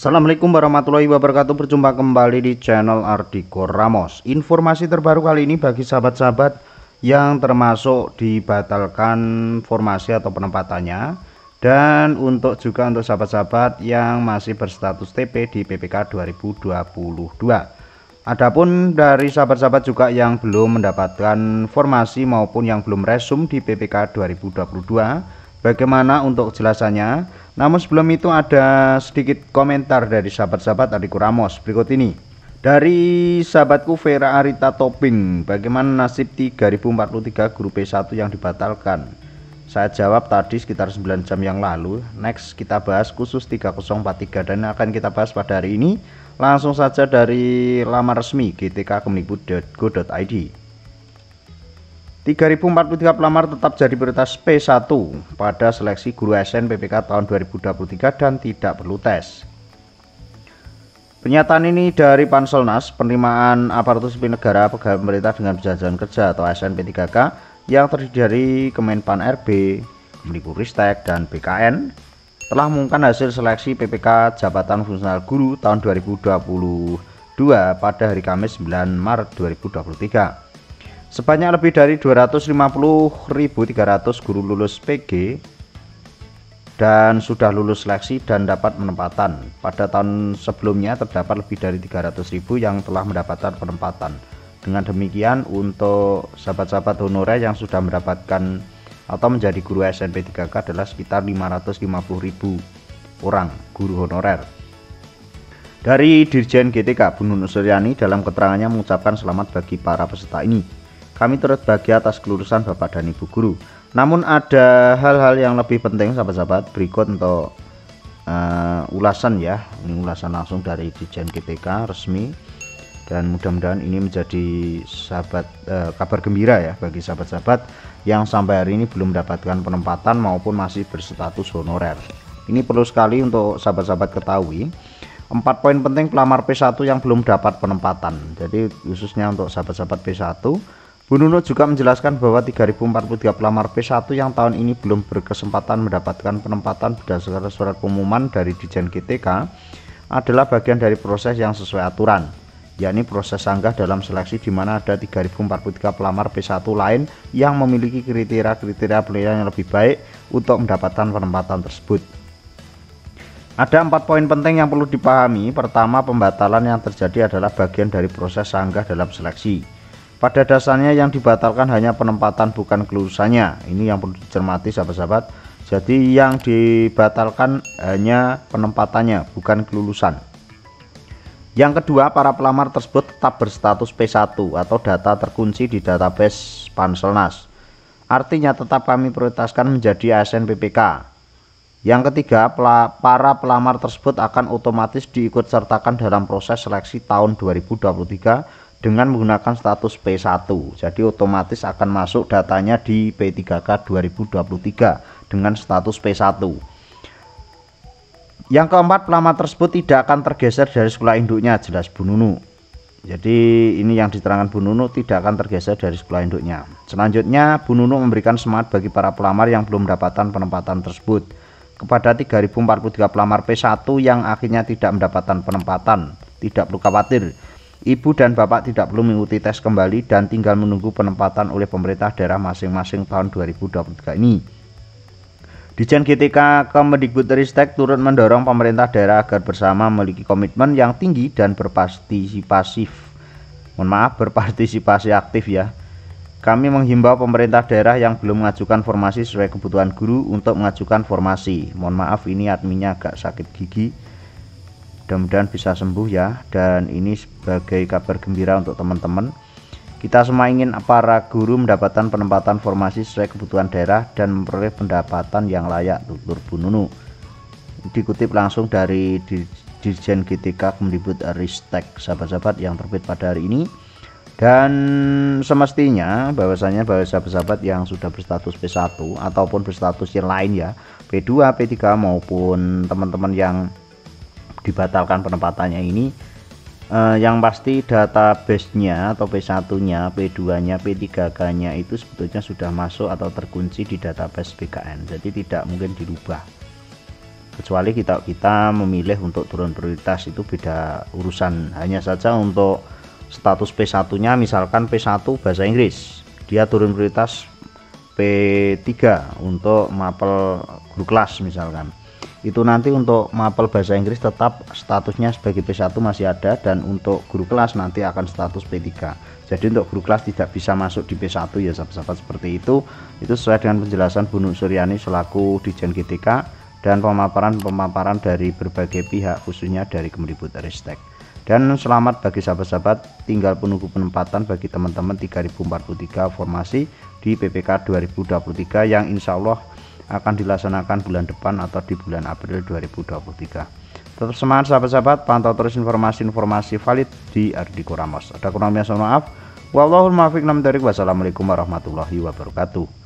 Assalamualaikum warahmatullahi wabarakatuh. Berjumpa kembali di channel Ardiko Ramos. Informasi terbaru kali ini bagi sahabat-sahabat yang termasuk dibatalkan formasi atau penempatannya, dan juga untuk sahabat-sahabat yang masih berstatus TP di PPK 2022. Adapun dari sahabat-sahabat juga yang belum mendapatkan formasi maupun yang belum resum di PPK 2022, bagaimana untuk kejelasannya? Namun sebelum itu ada sedikit komentar dari sahabat-sahabat Ardiko Ramos berikut ini. Dari sahabatku Vera Arita Toping, bagaimana nasib 3043 guru P1 yang dibatalkan? Saya jawab tadi sekitar 9 jam yang lalu. Next kita bahas khusus 3043 dan akan kita bahas pada hari ini. Langsung saja dari laman resmi gtk.kemdikbud.go.id. 3043 pelamar tetap jadi prioritas P1 pada seleksi guru SN PPK tahun 2023 dan tidak perlu tes. Pernyataan ini dari Panselnas, penerimaan aparatur sipil negara pegawai pemerintah dengan perjanjian kerja atau SNP3K yang terdiri dari Kemenpan RB, Kemdikbudristek dan BKN telah mengumumkan hasil seleksi PPK jabatan fungsional guru tahun 2022 pada hari Kamis 9 Maret 2023. Sebanyak lebih dari 250.300 guru lulus PG dan sudah lulus seleksi dan dapat penempatan. Pada tahun sebelumnya terdapat lebih dari 300.000 yang telah mendapatkan penempatan. Dengan demikian untuk sahabat-sahabat honorer yang sudah mendapatkan atau menjadi guru SNP3K adalah sekitar 550.000 orang guru honorer. Dari Dirjen GTK Bu Nunuk Suryani dalam keterangannya mengucapkan selamat bagi para peserta ini. Kami turut bahagia atas kelulusan Bapak dan Ibu guru. Namun ada hal-hal yang lebih penting sahabat-sahabat, berikut untuk ulasan ya. Ini ulasan langsung dari Dirjen GTK resmi, dan mudah-mudahan ini menjadi kabar gembira ya bagi sahabat-sahabat yang sampai hari ini belum mendapatkan penempatan maupun masih berstatus honorer. Ini perlu sekali untuk sahabat-sahabat ketahui. 4 poin penting pelamar P1 yang belum dapat penempatan. Jadi khususnya untuk sahabat-sahabat P1, Bu Nunuk juga menjelaskan bahwa 3043 pelamar P1 yang tahun ini belum berkesempatan mendapatkan penempatan berdasarkan surat pengumuman dari Dirjen GTK adalah bagian dari proses yang sesuai aturan, yakni proses sanggah dalam seleksi, di mana ada 3043 pelamar P1 lain yang memiliki kriteria penilaian yang lebih baik untuk mendapatkan penempatan tersebut. Ada 4 poin penting yang perlu dipahami. Pertama, pembatalan yang terjadi adalah bagian dari proses sanggah dalam seleksi. Pada dasarnya yang dibatalkan hanya penempatan bukan kelulusannya. Ini yang perlu dicermati sahabat-sahabat. Jadi yang dibatalkan hanya penempatannya bukan kelulusan. Yang kedua, para pelamar tersebut tetap berstatus P1 atau data terkunci di database Panselnas. Artinya tetap kami prioritaskan menjadi ASN PPK. Yang ketiga, para pelamar tersebut akan otomatis diikut sertakan dalam proses seleksi tahun 2023 dengan menggunakan status P1. Jadi otomatis akan masuk datanya di P3K 2023 dengan status P1. Yang keempat, pelamar tersebut tidak akan tergeser dari sekolah induknya, jelas Bu Nunuk. Jadi ini yang diterangkan Bu Nunuk, tidak akan tergeser dari sekolah induknya. Selanjutnya, Bu Nunuk memberikan semangat bagi para pelamar yang belum mendapatkan penempatan tersebut. Kepada 3043 pelamar P1 yang akhirnya tidak mendapatkan penempatan, tidak perlu khawatir. Ibu dan Bapak tidak perlu mengikuti tes kembali dan tinggal menunggu penempatan oleh pemerintah daerah masing-masing tahun 2023 ini. Dirjen GTK Kemdikbudristek turut mendorong pemerintah daerah agar bersama memiliki komitmen yang tinggi dan berpartisipasi aktif ya. Kami menghimbau pemerintah daerah yang belum mengajukan formasi sesuai kebutuhan guru untuk mengajukan formasi. Mohon maaf ini adminnya agak sakit gigi. Mudah-mudahan bisa sembuh ya. Dan ini sebagai kabar gembira untuk teman-teman. Kita semua ingin para guru mendapatkan penempatan formasi sesuai kebutuhan daerah dan memperoleh pendapatan yang layak, tutur Bu Nunuk. Dikutip langsung dari Dirjen GTK Kemdikbudristek sahabat-sahabat yang terbit pada hari ini. Dan semestinya bahwasanya sahabat-sahabat yang sudah berstatus P1 ataupun berstatus yang lain ya, P2, P3 maupun teman-teman yang dibatalkan penempatannya ini, yang pasti database-nya atau P1-nya, P2-nya, P3K-nya itu sebetulnya sudah masuk atau terkunci di database BKN, jadi tidak mungkin dirubah. kecuali kita memilih untuk turun prioritas itu beda urusan. Hanya saja untuk status P1 nya misalkan P1 bahasa Inggris, dia turun prioritas P3 untuk mapel guru kelas misalkan, itu nanti untuk mapel bahasa Inggris tetap statusnya sebagai P1 masih ada, dan untuk guru kelas nanti akan status P3. Jadi untuk guru kelas tidak bisa masuk di P1 ya sahabat-sahabat, seperti itu sesuai dengan penjelasan Bu Nur Suryani selaku Ditjen GTK dan pemaparan dari berbagai pihak khususnya dari Kemendikbudristek. Dan selamat bagi sahabat-sahabat, tinggal penunggu penempatan bagi teman-teman 3043 formasi di PPK 2023 yang insya Allah akan dilaksanakan bulan depan atau di bulan April 2023. Tetap semangat sahabat-sahabat, pantau terus informasi-informasi valid di Ardiko Ramos. Ada kurang lebihnya mohon maaf. Wallahul muwaffiq. Wassalamualaikum warahmatullahi wabarakatuh.